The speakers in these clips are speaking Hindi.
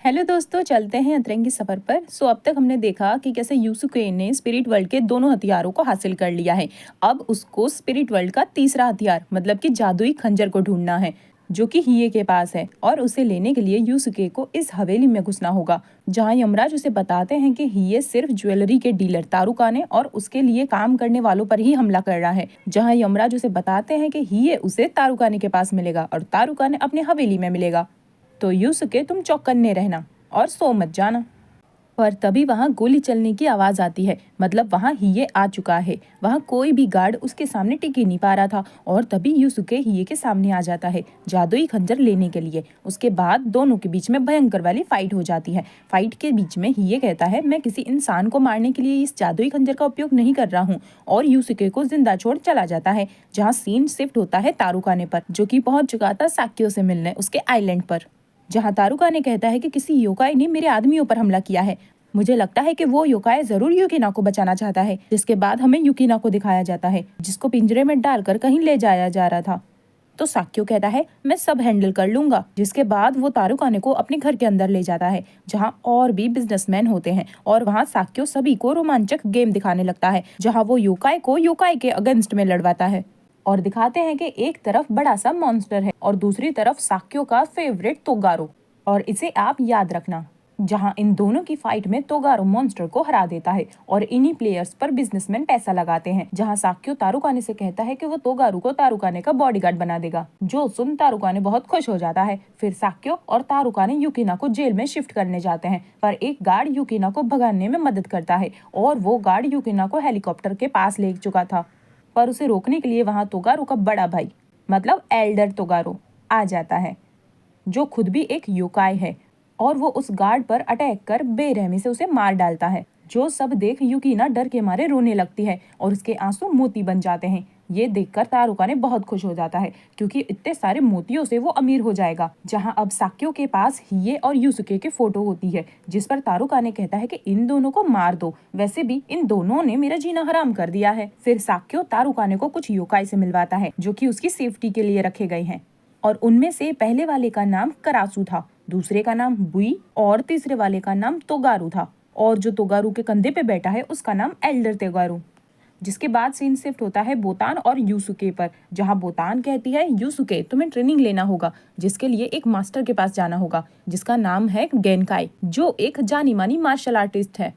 हेलो दोस्तों, चलते हैं अतरंगी सफर पर। अब तक हमने देखा कि कैसे यूसुके ने स्पिरिट वर्ल्ड के दोनों हथियारों को हासिल कर लिया है। अब उसको स्पिरिट वर्ल्ड का तीसरा हथियार मतलब कि जादुई खंजर को ढूंढना है, जो कि हिये के पास है। और उसे लेने के लिए यूसुके को इस हवेली में घुसना होगा, जहां यमराज उसे बताते हैं कि हिये सिर्फ ज्वेलरी के डीलर तारुकाने और उसके लिए काम करने वालों पर ही हमला कर रहा है। जहां यमराज उसे बताते हैं कि हिये उसे तारुकाने के पास मिलेगा और तारुकाने अपने हवेली में मिलेगा। तो यूसुके, तुम चौकन्ने रहना और सो मत जाना। पर तभी वहां गोली चलने की आवाज आती है, मतलब वहां हिये आ चुका है। वहां कोई भी गार्ड उसके सामने टिक ही नहीं पा रहा था और तभी यूसुके हिये के सामने आ जाता है जादुई खंजर लेने के लिए। उसके बाद दोनों के बीच में भयंकर वाली फाइट हो जाती है। फाइट के बीच में हिये कहता है, मैं किसी इंसान को मारने के लिए इस जादुई खंजर का उपयोग नहीं कर रहा हूँ, और यूसुके को जिंदा छोड़ चला जाता है। जहाँ सीन शिफ्ट होता है तारुकाने पर, जो की पहुंच चुका था साक्यो से मिलने उसके आइलैंड पर। जहां तारुकाने कहता है कि किसी योकाई ने मेरे आदमियों पर हमला किया है। मुझे लगता है कि वो योकाई जरूर युकिना को बचाना चाहता है। जिसके बाद हमें युकिना को दिखाया जाता है, जिसको पिंजरे में डालकर कहीं ले जाया जा रहा था। तो साक्यो कहता है, मैं सब हैंडल कर लूंगा। जिसके बाद वो तारुकाने को अपने घर के अंदर ले जाता है, जहाँ और भी बिजनेसमैन होते हैं। और वहाँ साक्यो सभी को रोमांचक गेम दिखाने लगता है, जहाँ वो योकाई को योकाई के अगेंस्ट में लड़वाता है और दिखाते हैं कि एक तरफ बड़ा सा मॉन्स्टर है और दूसरी तरफ साक्यो का फेवरेट तोगारो। और इसे आप याद रखना, जहां इन दोनों की फाइट में तोगारो मॉन्स्टर को हरा देता है और इन्हीं प्लेयर्स पर बिजनेसमैन पैसा लगाते हैं। जहां साक्यो तारुकाने से कहता है कि वो तोगारो को तारुकाने का बॉडीगार्ड बना देगा, जो सुन तारुकाने बहुत खुश हो जाता है। फिर साक्यो और तारुकाने युकिना को जेल में शिफ्ट करने जाते हैं, पर एक गार्ड युकिना को भगाने में मदद करता है और वो गार्ड युकिना को हेलीकॉप्टर के पास ले चुका था। पर उसे रोकने के लिए वहां तोगारो का बड़ा भाई मतलब एल्डर तोगारो आ जाता है, जो खुद भी एक योकाई है, और वो उस गार्ड पर अटैक कर बेरहमी से उसे मार डालता है। जो सब देख युकिना डर के मारे रोने लगती है और उसके आंसू मोती बन जाते हैं। ये देखकर तारुकाने बहुत खुश हो जाता है, क्योंकि इतने सारे मोतियों से वो अमीर हो जाएगा। जहां अब साक्यो के पास हिये और यूसुके की फोटो होती है, जिस पर तारुकाने कहता है कि इन दोनों को मार दो, वैसे भी इन दोनों ने मेरा जीना हराम कर दिया है। फिर साक्यो तारुकाने को कुछ योकाई से मिलवाता है, जो कि उसकी सेफ्टी के लिए रखे गए हैं। और उनमें से पहले वाले का नाम करासू था, दूसरे का नाम बुई और तीसरे वाले का नाम तोगारू था। और जो तोगारू के कंधे पे बैठा है उसका नाम एल्डर तोगारू। जिसके बाद सीन शिफ्ट होता है बोतान और यूसुके पर, जहां बोतान कहती है, यूसुके तुम्हें ट्रेनिंग लेना होगा, जिसके लिए एक मास्टर के पास जाना होगा, जिसका नाम है गेनकाई, जो एक जानी मानी मार्शल आर्टिस्ट है।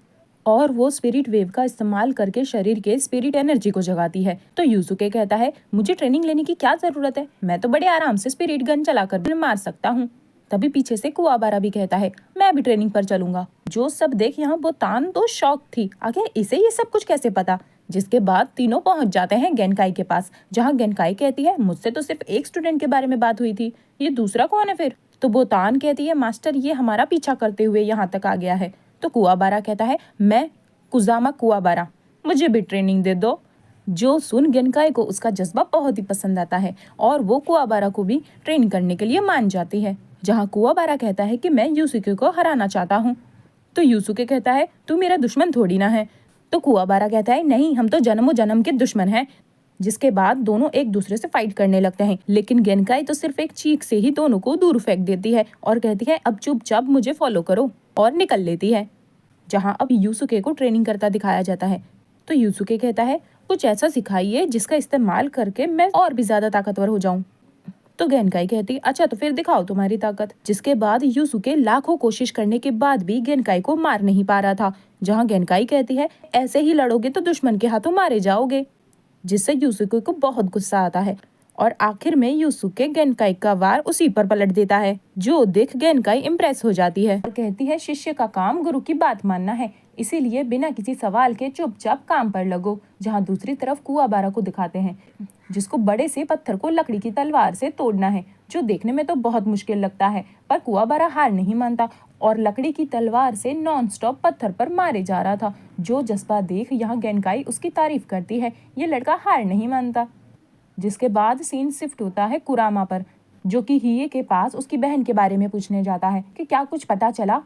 और वो स्पिरिट वेव का इस्तेमाल करके शरीर के स्पिरिट एनर्जी को जगाती है। तो यूसुके कहता है, मुझे ट्रेनिंग लेने की क्या जरूरत है, मैं तो बड़े आराम से स्पिरिट गन चलाकर मार सकता हूँ। तभी पीछे से कुआबारा भी कहता है, मैं भी ट्रेनिंग पर चलूंगा। जो सब देख यहाँ बोतान तो शॉक थी, आगे इसे ये सब कुछ कैसे पता। जिसके बाद तीनों पहुंच जाते हैं गेनकाई के पास, जहाँ गेनकाई कहती है, मुझसे तो सिर्फ एक स्टूडेंट के बारे में बात हुई थी, ये दूसरा कौन है फिर। तो बोतान कहती है, मास्टर ये हमारा पीछा करते हुए यहाँ तक आ गया है। तो कुआबारा कहता है, मैं कुजामा कुआबारा, मुझे भी ट्रेनिंग दे दो। जो सुन गेनकाई को उसका जज्बा बहुत ही पसंद आता है और वो कुआबारा को भी ट्रेन करने के लिए मान जाती है। जहाँ कुआबारा कहता है कि मैं यूसुके को हराना चाहता हूँ। तो यूसुके कहता है, तू मेरा दुश्मन थोड़ी ना है। तो कुआबारा कहता है, नहीं, हम तो जन्मों जन्म के दुश्मन हैं। जिसके बाद दोनों एक दूसरे से फाइट करने लगते हैं, लेकिन गेनकाई तो सिर्फ एक चीख से ही दोनों को दूर फेंक देती है और कहती है, अब चुपचाप मुझे फॉलो करो, और निकल लेती है। जहां अब यूसुके को ट्रेनिंग करता दिखाया जाता है। तो यूसुके कहता है, कुछ ऐसा सिखाइए जिसका इस्तेमाल करके मैं और भी ज्यादा ताकतवर हो जाऊं। तो गेनकाई कहती, अच्छा तो फिर दिखाओ तुम्हारी ताकत। जिसके बाद यूसुके लाखों कोशिश करने के बाद भी गेनकाई को मार नहीं पा रहा था। जहां गेनकाई कहती है, ऐसे ही लड़ोगे तो दुश्मन के हाथों मारे जाओगे। जिससे यूसुके को बहुत गुस्सा आता है और आखिर में यूसुके गेनकाई का वार उसी पर पलट देता है। जो देख गेनकाई इम्प्रेस हो जाती है और कहती है, शिष्य का काम गुरु की बात मानना है, इसीलिए बिना किसी सवाल के चुपचाप काम पर लगो। जहाँ दूसरी तरफ कुआबारा को दिखाते हैं, जिसको बड़े से पत्थर को लकड़ी की तलवार से तोड़ना है, जो देखने में तो बहुत मुश्किल लगता है। पर कुआबारा हार नहीं मानता और लकड़ी की तलवार से नॉन स्टॉप पत्थर पर मारे जा रहा था। जो जज्बा देख यहाँ गेनकाई उसकी तारीफ करती है, ये लड़का हार नहीं मानता। जिसके बाद सीन शिफ्ट होता है कुरामा पर, जो कि हिये के पास उसकी बहन के बारे में पूछने जाता है कि क्या कुछ पता चला।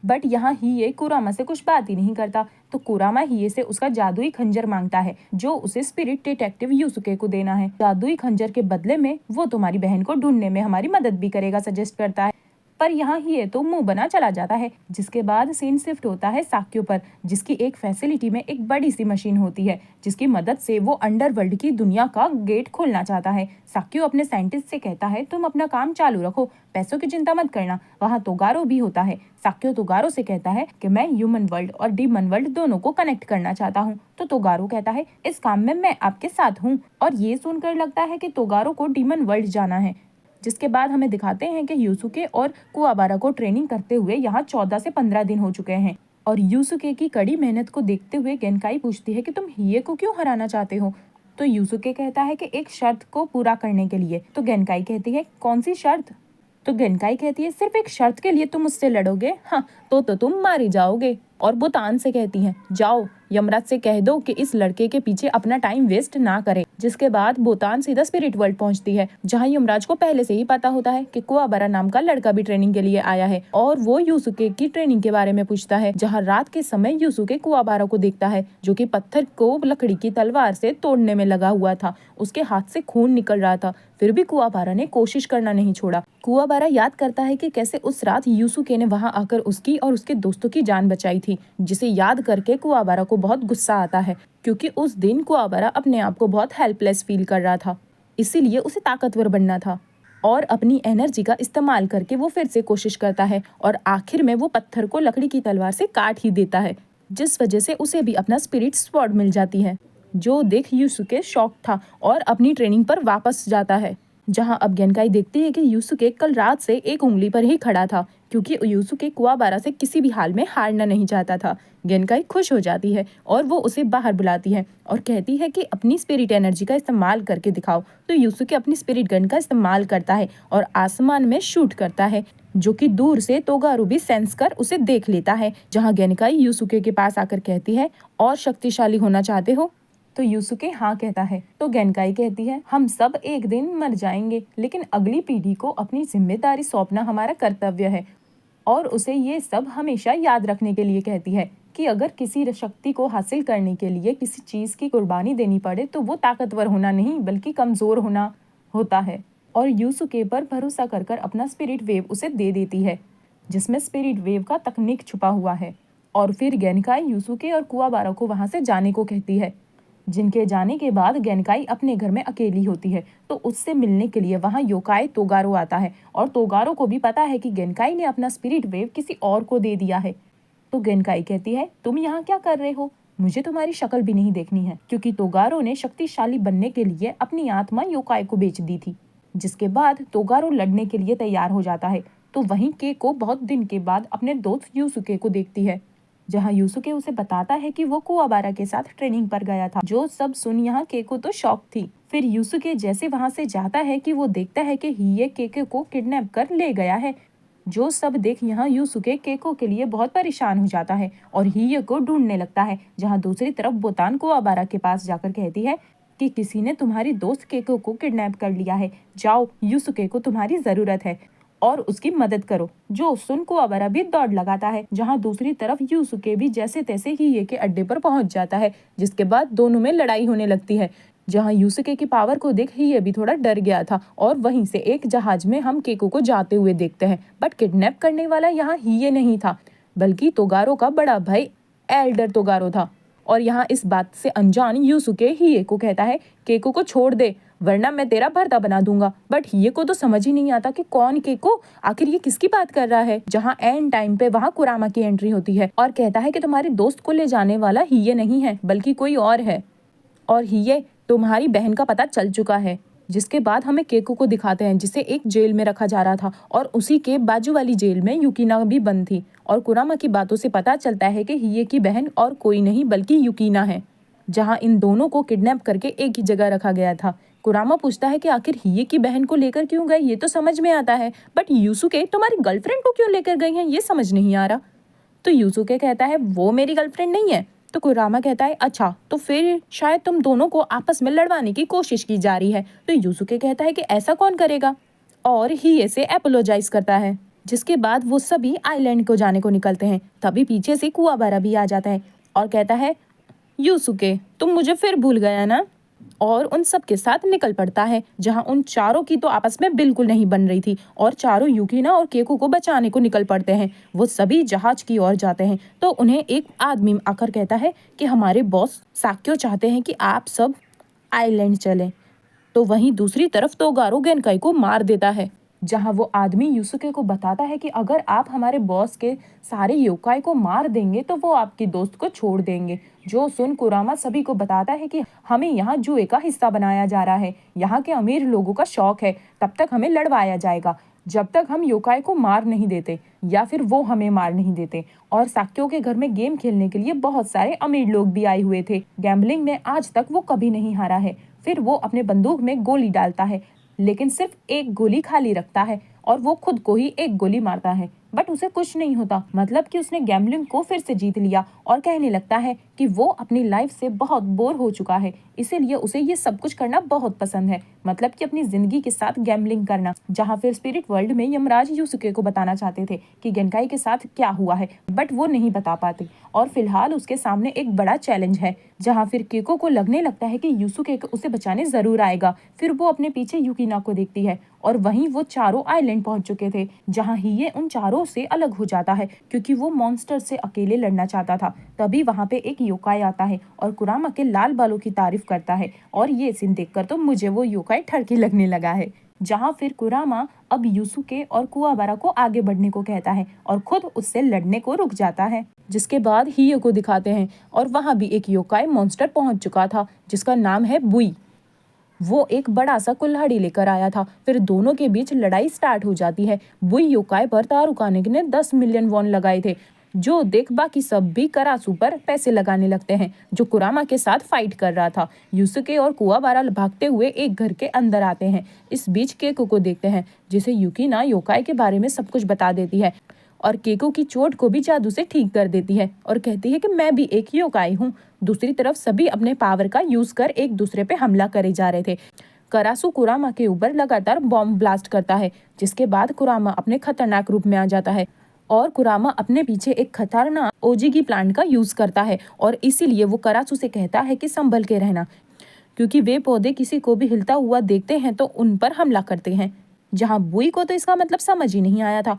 बट यहाँ हिये कुरामा से कुछ बात ही नहीं करता। तो कुरामा हिये से उसका जादुई खंजर मांगता है, जो उसे स्पिरिट डिटेक्टिव यूसुके को देना है। जादुई खंजर के बदले में वो तुम्हारी बहन को ढूंढने में हमारी मदद भी करेगा, सजेस्ट करता है। पर यहाँ ही तो मुंह बना चला जाता है। जिसके बाद सीन शिफ्ट होता है साक्यो पर, जिसकी एक फैसिलिटी में एक बड़ी सी मशीन होती है जिसकी मदद से वो अंडरवर्ल्ड की दुनिया का गेट खोलना चाहता है। साक्यो अपने साइंटिस्ट से कहता है तुम अपना काम चालू रखो, पैसों की चिंता मत करना। वहाँ तोगारो भी होता है। साक्यो तोगारो से कहता है कि मैं ह्यूमन वर्ल्ड और डीमन वर्ल्ड दोनों को कनेक्ट करना चाहता हूँ। तो तोगारो कहता है इस काम में मैं आपके साथ हूँ। और ये सुनकर लगता है कि तोगारो को डीमन वर्ल्ड जाना है। जिसके बाद हमें दिखाते हैं कि यूसुके और कुवाबारा को ट्रेनिंग करते हुए यहाँ 14 से 15 दिन हो चुके हैं। और यूसुके की कड़ी मेहनत को देखते हुए गेनकाई पूछती है कि तुम हिये को क्यों हराना चाहते हो। तो यूसुके कहता है कि एक शर्त को पूरा करने के लिए। तो गेनकाई कहती है कौन सी शर्त। तो गेनकाई कहती है सिर्फ एक शर्त के लिए तुम मुझसे लड़ोगे, हाँ तो तुम मारे जाओगे। और वो तान से कहती हैं जाओ यमराज से कह दो कि इस लड़के के पीछे अपना टाइम वेस्ट ना करे। जिसके बाद बोतान सीधा स्पिरिट वर्ल्ड पहुंचती है जहां यमराज को पहले से ही पता होता है कि कुवाबारा नाम का लड़का भी ट्रेनिंग के लिए आया है और वो यूसुके की ट्रेनिंग के बारे में पूछता है। जहां रात के समय यूसुके कुवाबारा को देखता है जो कि पत्थर को लकड़ी की तलवार से तोड़ने में लगा हुआ था। उसके हाथ से खून निकल रहा था, फिर भी कुवाबारा ने कोशिश करना नहीं छोड़ा। कुवाबारा याद करता है कि कैसे उस रात यूसुके ने वहां आकर उसकी और उसके दोस्तों की जान बचाई थी, जिसे याद करके कुवाबारा को बहुत गुस्सा आता है क्योंकि उस दिन कुवाबारा अपने आप को बहुत हेल्पलेस फील कर रहा था। इसीलिए उसे ताकतवर बनना था और अपनी एनर्जी का इस्तेमाल करके वो फिर से कोशिश करता है और आखिर में वो पत्थर को लकड़ी की तलवार से काट ही देता है, जिस वजह से उसे भी अपना स्पिरिट स्वॉर्ड मिल जाती है। जो देख यूसुके शॉक था और अपनी ट्रेनिंग पर वापस जाता है। जहां अब गेनकाई देखती है कि यूसुके कल रात से एक उंगली पर ही खड़ा था क्योंकि यूसुके कुवाबारा से किसी भी हाल में हारना नहीं चाहता था। गेनकाई खुश हो जाती है और वो उसे बाहर बुलाती है और कहती है कि अपनी स्पिरिट एनर्जी का इस्तेमाल करके दिखाओ। तो यूसुके अपनी स्पिरिट गन का इस्तेमाल करता है और आसमान में शूट करता है, जो कि दूर से तोगारो भी सेंस कर उसे देख लेता है। जहाँ गेनकाई यूसुके के पास आकर कहती है और शक्तिशाली होना चाहते हो। तो यूसुके हाँ कहता है। तो गेनकाई कहती है हम सब एक दिन मर जाएंगे, लेकिन अगली पीढ़ी को अपनी जिम्मेदारी सौंपना हमारा कर्तव्य है। और उसे ये सब हमेशा याद रखने के लिए कहती है कि अगर किसी शक्ति को हासिल करने के लिए किसी चीज की कुर्बानी देनी पड़े तो वो ताकतवर होना नहीं बल्कि कमजोर होना होता है। और यूसुके पर भरोसा कर कर अपना स्पिरिट वेव उसे दे देती है, जिसमें स्पिरिट वेव का तकनीक छुपा हुआ है। और फिर गेनकाई यूसुके और कुवाबारा को वहां से जाने को कहती है। जिनके जाने के बाद गेनकाई अपने घर में अकेली होती है तो उससे मिलने के लिए वहां योकाई तोगारो आता है और तोगारो को भी पता है कि गेनकाई ने अपना स्पिरिट वेव किसी और को दे दिया है। तो गेनकाई कहती है तुम यहाँ क्या कर रहे हो, मुझे तुम्हारी शक्ल भी नहीं देखनी है, क्योंकि तोगारो ने शक्तिशाली बनने के लिए अपनी आत्मा योकाई को बेच दी थी। जिसके बाद तोगारो लड़ने के लिए तैयार हो जाता है। तो वहीं केको बहुत दिन के बाद अपने दोस्त यूसुके को देखती है, जहां यूसुके उसे बताता है कि वो कुवाबारा के साथ ट्रेनिंग पर गया था। जो सब सुन यहाँ केको तो शॉक थी। फिर यूसुके जैसे वहां से जाता है कि वो देखता है कि हिये केको को किडनैप कर ले गया है। जो सब देख यहाँ यूसुके केको के लिए बहुत परेशान हो जाता है और हिये को ढूंढने लगता है। जहाँ दूसरी तरफ बोतान कुवाबारा के पास जाकर कहती है कि किसी ने तुम्हारी दोस्त केको को किडनैप कर लिया है, जाओ यूसुके को तुम्हारी जरूरत है और उसकी मदद करो। जो सुन कुवाबारा भी दौड़ लगाता है। जहां दूसरी तरफ यूसुके भी जैसे तैसे हिये के अड्डे पर पहुंच जाता है, जिसके बाद दोनों में लड़ाई होने लगती है। जहां यूसुके की पावर को देख हिये भी थोड़ा डर गया था और वहीं से एक जहाज में हम केको को जाते हुए देखते हैं। बट किडनैप करने वाला यहाँ हिये नहीं था बल्कि तोगारो का बड़ा भाई एल्डर तोगारो था। और यहाँ इस बात से अनजान यूसुके हिये को कहता है केको को छोड़ दे वरना मैं तेरा भरता बना दूंगा। बट हिये को तो समझ ही नहीं आता कि कौन केको, आखिर ये किसकी बात कर रहा है। जहाँ एंड टाइम पे वहाँ कुरामा की एंट्री होती है और कहता है कि तुम्हारे दोस्त को ले जाने वाला हिये नहीं है बल्कि कोई और है और हिये तुम्हारी बहन का पता चल चुका है। जिसके बाद हमें केको को दिखाते हैं जिसे एक जेल में रखा जा रहा था और उसी के बाजू वाली जेल में युकीना भी बंद थी। और कुरामा की बातों से पता चलता है कि हिये की बहन और कोई नहीं बल्कि युकीना है। जहां इन दोनों को किडनैप करके एक ही जगह रखा गया था। कुरामा पूछता है कि आखिर हिये की बहन को लेकर क्यों गए, ये तो समझ में आता है, बट यूसुके तुम्हारी गर्लफ्रेंड को क्यों लेकर गई हैं, ये समझ नहीं आ रहा। तो यूसुके कहता है वो मेरी गर्लफ्रेंड नहीं है। तो कुरामा कहता है अच्छा तो फिर शायद तुम दोनों को आपस में लड़वाने की कोशिश की जा रही है। तो यूसुके कहता है कि ऐसा कौन करेगा और हिये से एपोलोजाइज करता है। जिसके बाद वो सभी आइलैंड को जाने को निकलते हैं। तभी पीछे से कुवाबारा भी आ जाता है और कहता है यूसुके तुम मुझे फिर भूल गया ना। और उन सब के साथ निकल पड़ता है, जहां उन चारों की तो आपस में बिल्कुल नहीं बन रही थी और चारों यूकिना और केको को बचाने को निकल पड़ते हैं। वो सभी जहाज की ओर जाते हैं तो उन्हें एक आदमी आकर कहता है कि हमारे बॉस साक्यो चाहते हैं कि आप सब आइलैंड चलें। तो वहीं दूसरी तरफ तोगारो गेनकाई को मार देता है, जहां वो आदमी यूसुके को बताता है कि अगर आप हमारे बॉस के सारे योकाई को मार देंगे तो वो आपकी दोस्त को छोड़ देंगे। जो सुन कुरामा सभी को बताता है कि हमें यहाँ जुए का हिस्सा बनाया जा रहा है, यहाँ के अमीर लोगों का शौक है, तब तक हमें लड़वाया जाएगा जब तक हम योकाई को मार नहीं देते या फिर वो हमें मार नहीं देते। और साक्यो के घर में गेम खेलने के लिए बहुत सारे अमीर लोग भी आए हुए थे। गैम्बलिंग में आज तक वो कभी नहीं हारा है। फिर वो अपने बंदूक में गोली डालता है, लेकिन सिर्फ एक गोली खाली रखता है और वो खुद को ही एक गोली मारता है, बट उसे कुछ नहीं होता। मतलब कि उसने गैम्बलिंग को फिर से जीत लिया और कहने लगता है कि वो अपनी लाइफ से बहुत बोर हो चुका है, इसीलिए उसे ये सब कुछ करना बहुत पसंद है। मतलब कि अपनी जिंदगी के साथ गैम्बलिंग करना। जहाँ फिर स्पिरिट वर्ल्ड में यमराज यूसुके को बताना चाहते थे कि गेनकाई के साथ क्या हुआ है, बट वो नहीं बता पाते। और फिलहाल उसके सामने एक बड़ा चैलेंज है, जहाँ फिर केको को लगने लगता है कि यूसुके उसे बचाने जरूर आएगा। फिर वो अपने पीछे युकिना को देखती है और वहीं वो चारों आइलैंड पहुंच चुके थे, जहां हिये उन चारों से अलग हो जाता है क्योंकि वो मॉन्स्टर से अकेले लड़ना चाहता था। तभी वहां पे एक योकाई आता है और कुरामा के लाल बालों की तारीफ करता है और ये सीन देखकर तो मुझे वो योकाई ठरकी लगने लगा है। जहां फिर कुरामा अब यूसुके और कुवाबारा को आगे बढ़ने को कहता है और खुद उससे लड़ने को रुक जाता है। जिसके बाद हिये को दिखाते हैं और वहां भी एक योकाई मॉन्स्टर पहुंच चुका था जिसका नाम है बुई। वो एक बड़ा सा कुल्हाड़ी लेकर आया था। फिर दोनों के बीच लड़ाई स्टार्ट हो जाती है। बुई योकाई पर तारुकाने ने 10 मिलियन वॉन लगाए थे, जो देख बाकी सब भी करासू पर पैसे लगाने लगते हैं, जो कुरामा के साथ फाइट कर रहा था। यूसुके और कुवाबारा भागते हुए एक घर के अंदर आते हैं। इस बीच केको को देखते हैं, जिसे युकिना योकाई के बारे में सब कुछ बता देती है और केको की चोट को भी जादू से ठीक कर देती है और कहती है कि मैं भी एक योकाई हूँ। दूसरी तरफ सभी अपने पावर का यूज कर एक दूसरे पे हमला करे जा रहे थे। करासू कुरामा के ऊपर लगातार बॉम्ब ब्लास्ट करता है, जिसके बाद कुरामा अपने खतरनाक रूप में आ जाता है और कुरामा अपने पीछे एक खतरनाक ओजिगी प्लांट का यूज करता है और इसीलिए वो करासू से कहता है कि संभल के रहना, क्योंकि वे पौधे किसी को भी हिलता हुआ देखते हैं तो उन पर हमला करते हैं। जहाँ बुई को तो इसका मतलब समझ ही नहीं आया था।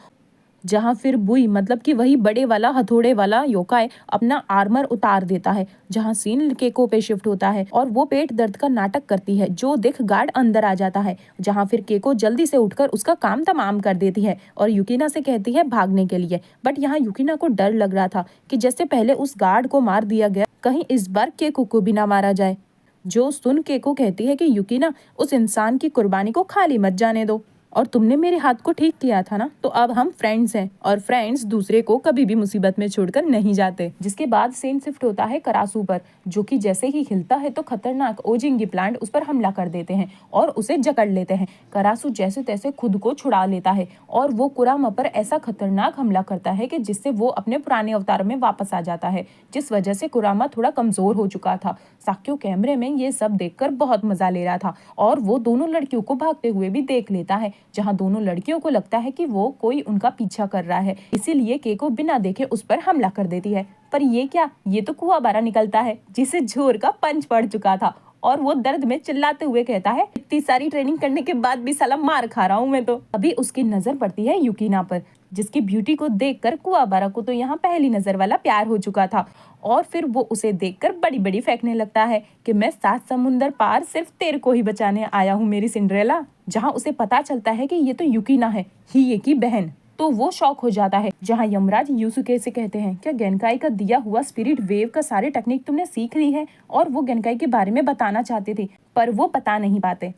जहाँ फिर बुई मतलब कि वही बड़े वाला हथौड़े वाला योकाई अपना आर्मर उतार देता है, जहाँ सीन केको पे शिफ्ट होता है और वो पेट दर्द का नाटक करती है, जो देख गार्ड अंदर आ जाता है। जहाँ फिर केको जल्दी से उठकर उसका काम तमाम कर देती है और युकिना से कहती है भागने के लिए। बट यहाँ युकिना को डर लग रहा था कि जैसे पहले उस गार्ड को मार दिया गया, कहीं इस बार केको को भी ना मारा जाए। जो सुन केको कहती है कि युकिना, उस इंसान की कुर्बानी को खाली मत जाने दो, और तुमने मेरे हाथ को ठीक किया था ना, तो अब हम फ्रेंड्स हैं और फ्रेंड्स दूसरे को कभी भी मुसीबत में छोड़कर नहीं जाते। जिसके बाद सीन शिफ्ट होता है करासू पर, जो कि जैसे ही हिलता है तो खतरनाक ओजिंगी प्लांट उस पर हमला कर देते हैं और उसे जकड़ लेते हैं। करासू जैसे तैसे खुद को छुड़ा लेता है और वो कुरामा पर ऐसा खतरनाक हमला करता है कि जिससे वो अपने पुराने अवतार में वापस आ जाता है, जिस वजह से कुरामा थोड़ा कमजोर हो चुका था। साक्यो कैमरे में ये सब देखकर बहुत मजा ले रहा था और वो दोनों लड़कियों को भागते हुए भी देख लेता है, जहां दोनों लड़कियों को लगता है कि वो कोई उनका पीछा कर रहा है, इसीलिए केको बिना देखे उस पर हमला कर देती है। पर ये क्या, ये तो कुवाबारा निकलता है, जिसे जोर का पंच पड़ चुका था और वो दर्द में चिल्लाते हुए कहता है, इतनी सारी ट्रेनिंग करने के बाद भी साला मार खा रहा हूँ मैं तो। अभी उसकी नजर पड़ती है युकिना पर, जिसकी ब्यूटी को देखकर कुवाबारा को तो यहाँ पहली नजर वाला प्यार हो चुका था और फिर वो उसे देखकर बड़ी बड़ी फेंकने लगता है कि मैं 7 समुंदर पार सिर्फ तेरे को ही बचाने आया हूँ मेरी सिंड्रेला। जहाँ उसे पता चलता है कि ये तो युकिना है, हिये की बहन, तो वो शॉक हो जाता है। जहाँ यमराज यूसुके से कहते हैं, क्या गेनकाई का दिया हुआ स्पिरिट वेव का सारे टेक्निक तुमने सीख ली है? और वो गेनकाई के बारे में बताना चाहते थे पर वो बता नहीं पाते।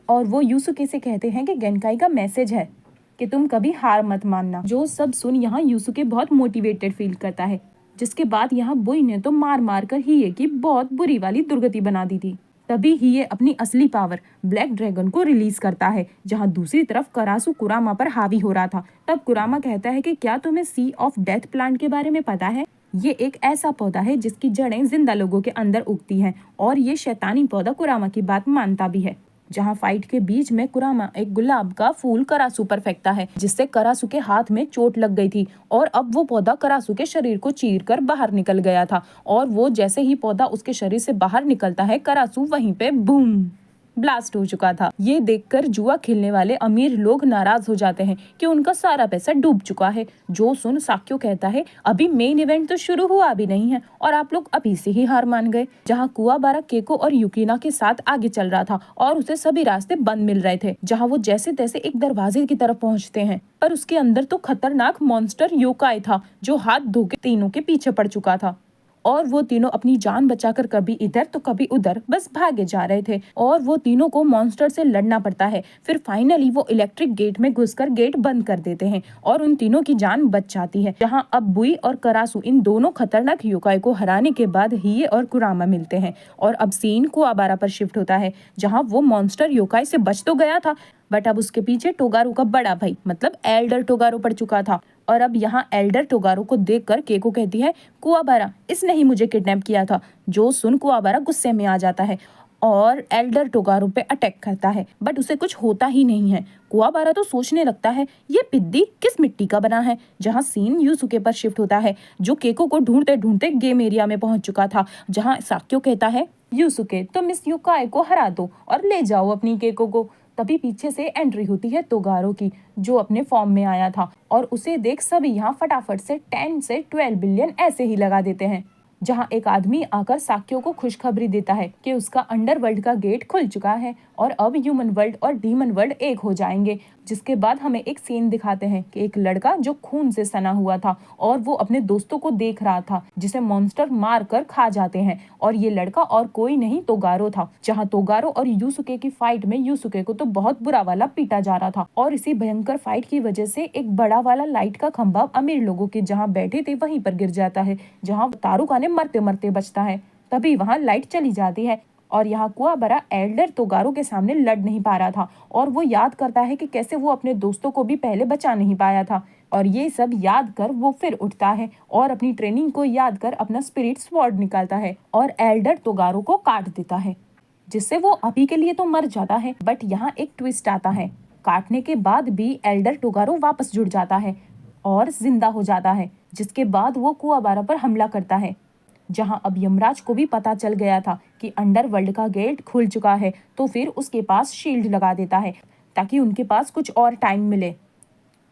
और वो यूसुके से कहते हैं कि गेनकाई का मैसेज है कि तुम कभी हार मत मानना। जो सब सुन यहाँ यूसुके बहुत मोटिवेटेड फील करता है। जिसके बाद यहाँ बुई ने तो मार मार कर हिये की बहुत बुरी वाली दुर्गति बना दी थी। तभी हिये अपनी असली पावर ब्लैक ड्रैगन को रिलीज करता है, जहाँ दूसरी तरफ करासू कुरामा पर हावी हो रहा था। तब कुरामा कहता है कि क्या तुम्हें सी ऑफ डेथ प्लांट के बारे में पता है? ये एक ऐसा पौधा है जिसकी जड़ें जिंदा लोगों के अंदर उगती हैं और ये शैतानी पौधा कुरामा की बात मानता भी है। जहाँ फाइट के बीच में कुरामा एक गुलाब का फूल करासू पर फेंकता है, जिससे करासू के हाथ में चोट लग गई थी और अब वो पौधा करासू के शरीर को चीर कर बाहर निकल गया था। और वो जैसे ही पौधा उसके शरीर से बाहर निकलता है, करासू वहीं पे बूम ब्लास्ट हो चुका था। ये देखकर जुआ खेलने वाले अमीर लोग नाराज हो जाते हैं कि उनका सारा पैसा डूब चुका है। जो सुन साक्यो कहता है, अभी मेन इवेंट तो शुरू हुआ भी नहीं है और आप लोग अभी से ही हार मान गए। जहाँ कुआबारा केको और युकिना के साथ आगे चल रहा था और उसे सभी रास्ते बंद मिल रहे थे। जहाँ वो जैसे तैसे एक दरवाजे की तरफ पहुँचते हैं, पर उसके अंदर तो खतरनाक मॉन्स्टर योकाई था जो हाथ धो के तीनों के पीछे पड़ चुका था। और वो तीनों अपनी जान बचाकर कभी इधर तो कभी उधर बस भागे जा रहे थे और वो तीनों को मॉन्स्टर से लड़ना पड़ता है। फिर फाइनली वो इलेक्ट्रिक गेट में घुसकर गेट बंद कर देते हैं और उन तीनों की जान बच जाती है। जहां अब बुई और करासू इन दोनों खतरनाक योकाई को हराने के बाद हिये और कुरामा मिलते हैं और अब सीन कुआबारा पर शिफ्ट होता है, जहाँ वो मॉन्स्टर योकाई से बच तो गया था बट अब उसके पीछे टोगारू का बड़ा भाई मतलब एल्डर टोगारू पड़ चुका था। और अब यहाँ एल्डर टोगारू को देखकर केको कहती है, कुआबारा इसने ही मुझे किडनैप किया था। जो सुन कुआबारा गुस्से में आ जाता है और एल्डर टोगारू पे अटैक करता है बट उसे कुछ होता ही नहीं है। कुआबारा तो सोचने लगता है ये पिद्दी किस मिट्टी का बना है। जहाँ सीन यूसुके पर शिफ्ट होता है, जो केको को ढूंढते ढूंढते गेम एरिया में पहुंच चुका था। जहाँ साक्यो कहता है, यूसुके तुम इस युकाई को हरा दो और ले जाओ अपनी केको को। तभी पीछे से एंट्री होती है तोगारो की, जो अपने फॉर्म में आया था और उसे देख सभी यहाँ फटाफट से 10 से 12 बिलियन ऐसे ही लगा देते हैं। जहाँ एक आदमी आकर साक्यो को खुशखबरी देता है कि उसका अंडरवर्ल्ड का गेट खुल चुका है और अब ह्यूमन वर्ल्ड और डीमन वर्ल्ड एक हो जाएंगे। जिसके बाद हमें एक सीन दिखाते हैं कि एक लड़का जो खून से सना हुआ था और वो अपने दोस्तों को देख रहा था जिसे मॉन्स्टर मार कर खा जाते हैं, और ये लड़का और कोई नहीं तोगारो था। जहाँ तोगारो और यूसुके की फाइट में यूसुके को तो बहुत बुरा वाला पीटा जा रहा था और इसी भयंकर फाइट की वजह से एक बड़ा वाला लाइट का खंभा अमीर लोगों के जहाँ बैठे थे वहीं पर गिर जाता है, जहाँ तारुकाने मरते मरते बचता है। तभी वहाँ लाइट चली जाती है और यहाँ कुआबारा एल्डर तोगारो के सामने लड़ नहीं पा रहा था और वो याद करता है कि कैसे वो अपने दोस्तों को भी पहले बचा नहीं पाया था। और ये सब याद कर वो फिर उठता है और अपनी ट्रेनिंग को याद कर अपना स्पिरिट स्वॉर्ड निकालता है और एल्डर तोगारो को काट देता है, जिससे वो अभी के लिए तो मर जाता है। बट यहाँ एक ट्विस्ट आता है, काटने के बाद भी एल्डर तोगारो वापस जुड़ जाता है और जिंदा हो जाता है, जिसके बाद वो कुआबारा पर हमला करता है। जहां अब यमराज को भी पता चल गया था कि अंडरवर्ल्ड का गेट खुल चुका है, तो फिर उसके पास शील्ड लगा देता है ताकि उनके पास कुछ और टाइम मिले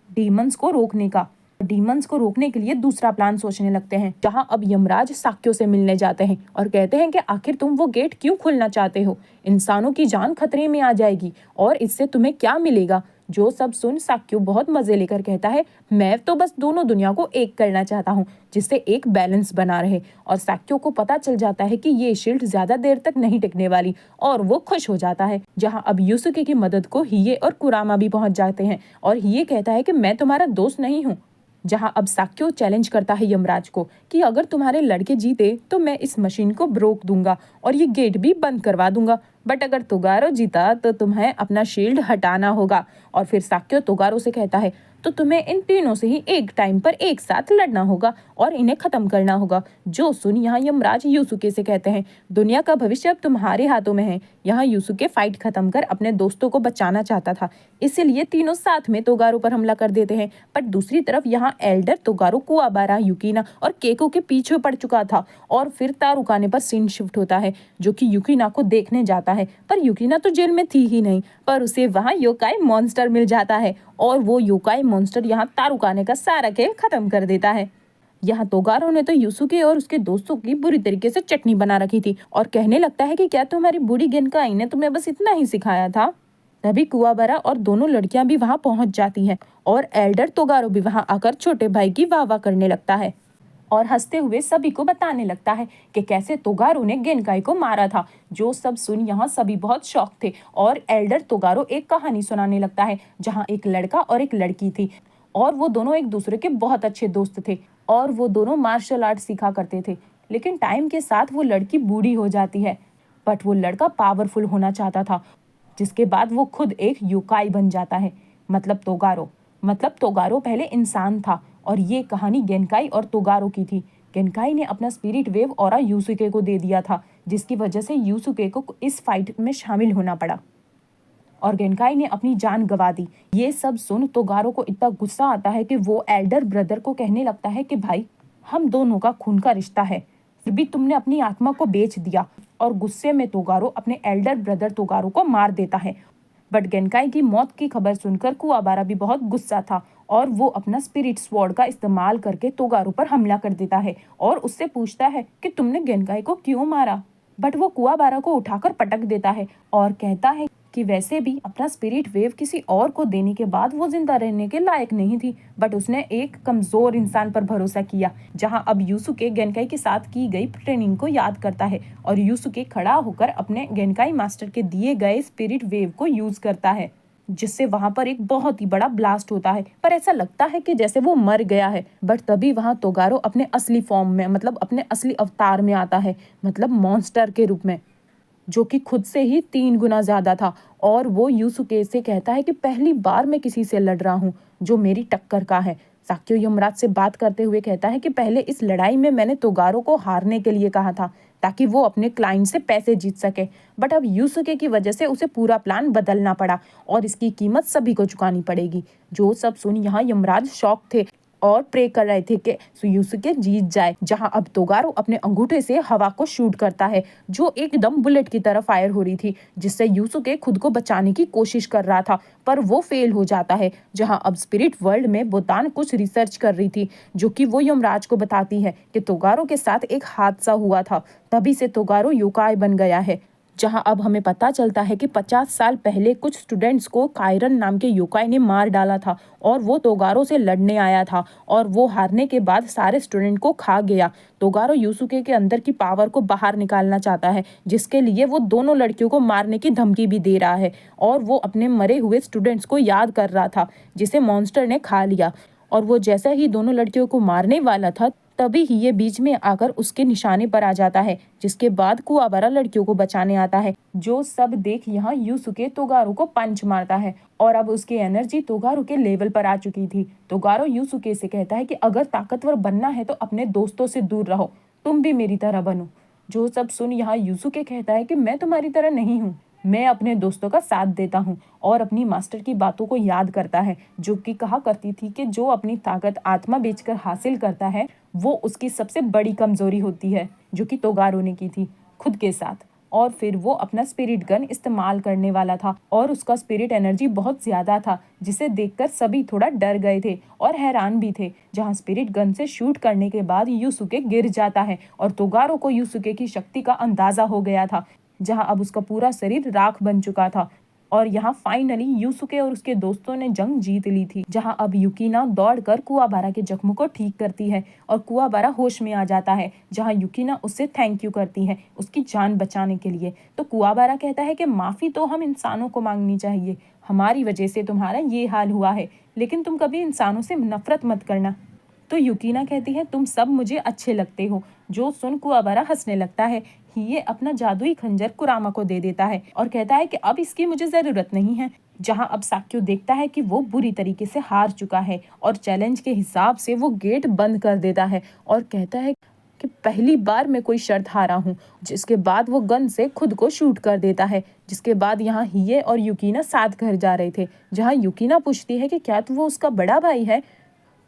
डीमंस को रोकने का। डीमंस को रोकने के लिए दूसरा प्लान सोचने लगते हैं। जहां अब यमराज साक्यो से मिलने जाते हैं और कहते हैं कि आखिर तुम वो गेट क्यों खोलना चाहते हो, इंसानों की जान खतरे में आ जाएगी और इससे तुम्हें क्या मिलेगा। जो सब सुन साक्यो बहुत मजे लेकर कहता है, मैं तो बस दोनों दुनिया को एक करना चाहता हूँ जिससे एक बैलेंस बना रहे। और साक्यो को पता चल जाता है कि ये शील्ड ज्यादा देर तक नहीं टिकने वाली और वो खुश हो जाता है। जहाँ अब यूसुके की मदद को हिये और कुरामा भी पहुंच जाते हैं और हिये कहता है कि मैं तुम्हारा दोस्त नहीं हूँ। जहां अब साक्यो चैलेंज करता है यमराज को कि अगर तुम्हारे लड़के जीते तो मैं इस मशीन को रोक दूंगा और ये गेट भी बंद करवा दूंगा, बट अगर तोगारो जीता तो तुम्हें अपना शील्ड हटाना होगा। और फिर साक्यो तोगारो से कहता है, तो तुम्हें इन तीनों से ही एक टाइम पर एक साथ लड़ना होगा और इन्हें खत्म करना होगा। जो सुन यहाँ यमराज यूसुके से कहते हैं, दुनिया का भविष्य अब तुम्हारे हाथों में है। यहाँ यूसुके फाइट खत्म कर अपने दोस्तों को बचाना चाहता था, इसीलिए तीनों साथ में तोगारो पर हमला कर देते हैं। पर दूसरी तरफ यहाँ एल्डर तोगारो कुआबारा युकिना और केको के पीछे पड़ चुका था और फिर तारुकाने पर सीन शिफ्ट होता है, जो कि युकिना को देखने जाता है। पर युकिना तो जेल में थी ही नहीं, पर उसे वहाँ योकाई मॉन्स्टर मिल जाता है और वो योकाई मॉन्स्टर यहाँ तारुकाने का सारा खेल खत्म कर देता है। यहाँ तोगारो ने तो यूसुके और उसके दोस्तों की बुरी तरीके से चटनी बना रखी थी और कहने लगता है कि क्या तुम्हारी बूढ़ी गेनकाई ने तुम्हें बस इतना ही सिखाया था। तभी कुआबारा और दोनों लड़कियां भी वहां पहुंच जाती हैं और एल्डर तोगारो भी वहां आकर छोटे भाई की वाह वाह करने लगता है और हंसते हुए सभी को बताने लगता है कि कैसे तोगारो ने गेनकाई को मारा था। जो सब सुन यहाँ सभी बहुत शौक थे और एल्डर तोगारो एक कहानी सुनाने लगता है, जहाँ एक लड़का और एक लड़की थी और वो दोनों एक दूसरे के बहुत अच्छे दोस्त थे और वो दोनों मार्शल आर्ट सीखा करते थे। लेकिन टाइम के साथ वो लड़की बूढ़ी हो जाती है, बट वो लड़का पावरफुल होना चाहता था, जिसके बाद वो खुद एक योकाई बन जाता है। मतलब तोगारो पहले इंसान था और ये कहानी गेनकाई और तोगारो की थी। गेनकाई ने अपना स्पिरिट वेव ऑरा यूसुके को दे दिया था, जिसकी वजह से यूसुके को इस फाइट में शामिल होना पड़ा। और गेनकाई ने अपनी जान गंवा दी। ये सब सुन तोगारो को इतना गुस्सा आता है कि वो एल्डर ब्रदर को कहने लगता है कि भाई, हम दोनों का खून का रिश्ता है, फिर भी तुमने अपनी आत्मा को बेच दिया। और गुस्से में तोगारो अपने एल्डर ब्रदर तोगारो को मार देता है। बट गेनकाई की मौत की खबर सुनकर कुवाबारा भी बहुत गुस्सा था और वो अपना स्पिरिट स्वॉर्ड का इस्तेमाल करके तोगारो पर हमला कर देता है और उससे पूछता है कि तुमने गेनकाई को क्यों मारा। बट वो कुवाबारा को उठाकर पटक देता है और कहता है कि वैसे भी अपना स्पिरिट वेव किसी और को देने के बाद वो जिंदा रहने के लायक नहीं थी, बट उसने एक कमजोर इंसान पर भरोसा किया। जहां अब यूसुके गेनकाई के साथ की गई ट्रेनिंग को याद करता है और यूसुके खड़ा होकर अपने गेनकाई मास्टर के दिए गए स्पिरिट वेव को यूज करता है, जिससे वहां पर एक बहुत ही बड़ा ब्लास्ट होता है। पर ऐसा लगता है कि जैसे वो मर गया है, बट तभी वहां तोगारो अपने असली फॉर्म में, मतलब अपने असली अवतार में आता है, मतलब मॉन्स्टर के रूप में, जो कि खुद से ही 3 गुना ज्यादा था। और वो यूसुके से कहता है कि पहली बार मैं किसी से लड़ रहा हूँ जो मेरी टक्कर का है। साक्यो यमराज से बात करते हुए कहता है कि पहले इस लड़ाई में मैंने तोगारो को हारने के लिए कहा था ताकि वो अपने क्लाइंट से पैसे जीत सके, बट अब यूसुके की वजह से उसे पूरा प्लान बदलना पड़ा और इसकी कीमत सभी को चुकानी पड़ेगी। जो सब सुन यहाँ यमराज शॉक थे और प्रे कर रहे थे कि यूसुके जीत जाए। जहां अब तोगारो अपने अंगूठे से हवा को शूट करता है जो एकदम बुलेट की तरह फायर हो रही थी, जिससे यूसुके खुद को बचाने की कोशिश कर रहा था, पर वो फेल हो जाता है। जहां अब स्पिरिट वर्ल्ड में बोतान कुछ रिसर्च कर रही थी, जो कि वो यमराज को बताती है कि तोगारो के साथ एक हादसा हुआ था, तभी से तोगारो योकाई बन गया है। जहां अब हमें पता चलता है कि 50 साल पहले कुछ स्टूडेंट्स को कायरन नाम के योकाई ने मार डाला था और वो तोगारो से लड़ने आया था और वो हारने के बाद सारे स्टूडेंट को खा गया। तोगारो यूसुके के अंदर की पावर को बाहर निकालना चाहता है, जिसके लिए वो दोनों लड़कियों को मारने की धमकी भी दे रहा है और वो अपने मरे हुए स्टूडेंट्स को याद कर रहा था जिसे मॉन्स्टर ने खा लिया। और वो जैसा ही दोनों लड़कियों को मारने वाला था, तभी ही ये बीच में आकर उसके निशाने पर आ जाता है, जिसके बाद कुवाबारा लड़कियों को बचाने आता है। जो सब देख यहाँ यूसुके तोगारो को पंच मारता है और अब उसकी एनर्जी तोगारो के लेवल पर आ चुकी थी। तोगारो यूसुके से कहता है कि अगर ताकतवर बनना है तो अपने दोस्तों से दूर रहो, तुम भी मेरी तरह बनो। जो सब सुन यहाँ यूसुके कहता है कि मैं तुम्हारी तरह नहीं हूँ, मैं अपने दोस्तों का साथ देता हूँ, और अपनी मास्टर की बातों को याद करता है जो कि कहा करती थी कि जो अपनी ताकत आत्मा बेचकर हासिल करता है वो उसकी सबसे बड़ी कमजोरी होती है, जो कि तोगारो ने की थी खुद के साथ। और फिर वो अपना स्पिरिट गन इस्तेमाल करने वाला था और उसका स्पिरिट एनर्जी बहुत ज्यादा था, जिसे देखकर सभी थोड़ा डर गए थे और हैरान भी थे। जहां स्पिरिट गन से शूट करने के बाद यूसुके गिर जाता है और तोगारो को यूसुके की शक्ति का अंदाजा हो गया था, जहां अब उसका पूरा शरीर राख बन चुका था। और यहाँ फाइनली यूसुके और उसके दोस्तों ने जंग जीत ली थी। जहां अब युकिना दौड़कर कुवाबारा के जख्मों को ठीक करती है और कुवाबारा होश में आ जाता है, जहां युकिना उससे थैंक यू करती है उसकी जान बचाने के लिए। तो कुवाबारा कहता है कि माफी तो हम इंसानों को मांगनी चाहिए, हमारी वजह से तुम्हारा ये हाल हुआ है, लेकिन तुम कभी इंसानों से नफरत मत करना। तो युकिना कहती है तुम सब मुझे अच्छे लगते हो। जो सुन कुवाबारा हंसने लगता है। ये अपना जादुई खंजर कुरामा को दे देता है और कहता है कि अब इसकी मुझे जरूरत नहीं है। जहां अब साक्यो देखता है कि वो बुरी तरीके से हार चुका है और चैलेंज के हिसाब से वो गेट बंद कर देता है और कहता है कि पहली बार मैं कोई शर्त हारा हूँ। जिसके बाद वो गन से खुद को शूट कर देता है। जिसके बाद यहाँ हिये और युकिना साथ घर जा रहे थे। जहाँ युकिना पूछती है कि क्या वो उसका बड़ा भाई है,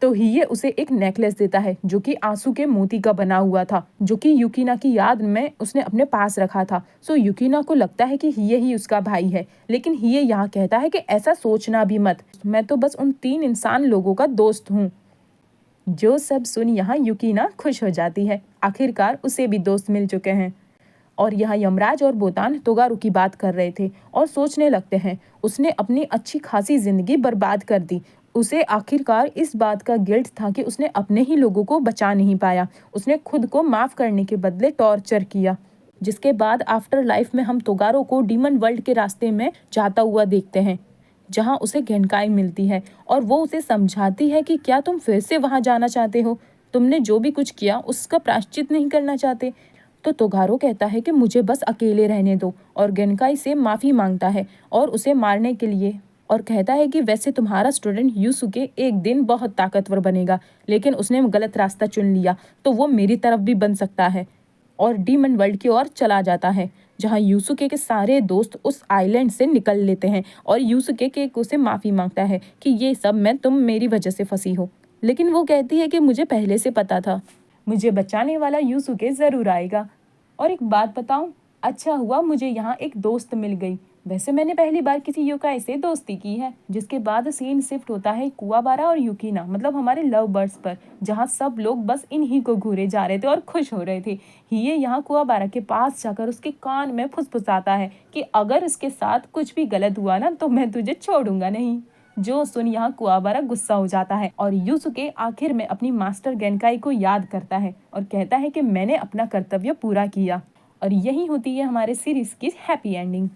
तो हिये उसे एक नेकलेस देता है जो कि आंसू के मोती का बना हुआ था, जो कि युकिना की याद में उसने अपने पास रखा था। सो युकिना को लगता है कि हिये ही उसका भाई है, लेकिन हिये यहाँ कहता है कि ऐसा सोचना भी मत, मैं तो बस उन 3 इंसान लोगों का दोस्त हूँ। जो सब सुन यहाँ युकिना खुश हो जाती है, आखिरकार उसे भी दोस्त मिल चुके हैं। और यहाँ यमराज और बोतान तोगारो की बात कर रहे थे और सोचने लगते हैं उसने अपनी अच्छी खासी जिंदगी बर्बाद कर दी। उसे आखिरकार इस बात का गिल्ट था कि उसने अपने ही लोगों को बचा नहीं पाया। उसने खुद को माफ करने के बदले टॉर्चर किया। जिसके बाद आफ्टर लाइफ में हम तोगारो को डीमन वर्ल्ड के रास्ते में जाता हुआ देखते हैं, जहां उसे गेनकाई मिलती है और वो उसे समझाती है कि क्या तुम फिर से वहां जाना चाहते हो, तुमने जो भी कुछ किया उसका प्रायश्चित नहीं करना चाहते। तो तोगारो कहता है कि मुझे बस अकेले रहने दो और गेनकाई से माफी मांगता है और उसे मारने के लिए, और कहता है कि वैसे तुम्हारा स्टूडेंट यूसुके एक दिन बहुत ताकतवर बनेगा, लेकिन उसने गलत रास्ता चुन लिया तो वो मेरी तरफ भी बन सकता है, और डीमन वर्ल्ड की ओर चला जाता है। जहाँ यूसुके के सारे दोस्त उस आइलैंड से निकल लेते हैं और यूसुके केको से माफ़ी मांगता है कि ये सब मैं तुम मेरी वजह से फंसी हो। लेकिन वो कहती है कि मुझे पहले से पता था, मुझे बचाने वाला यूसुके ज़रूर आएगा। और एक बात बताऊं, अच्छा हुआ मुझे यहाँ एक दोस्त मिल गई। वैसे मैंने पहली बार किसी योकाई से दोस्ती की है। जिसके बाद सीन शिफ्ट होता है कुवाबारा और युकिना मतलब हमारे लव बर्ड्स पर, जहाँ सब लोग बस इन्हीं को घूरे जा रहे थे और खुश हो रहे थे। ये यहाँ कुवाबारा के पास जाकर उसके कान में फुसफुसाता है कि अगर इसके साथ कुछ भी गलत हुआ ना तो मैं तुझे छोड़ूंगा नहीं। जो सुन यहाँ कुवाबारा गुस्सा हो जाता है और यूसुके आखिर में अपनी मास्टर गेनकाई को याद करता है और कहता है कि मैंने अपना कर्तव्य पूरा किया। और यही होती है हमारे सीरीज की हैप्पी एंडिंग।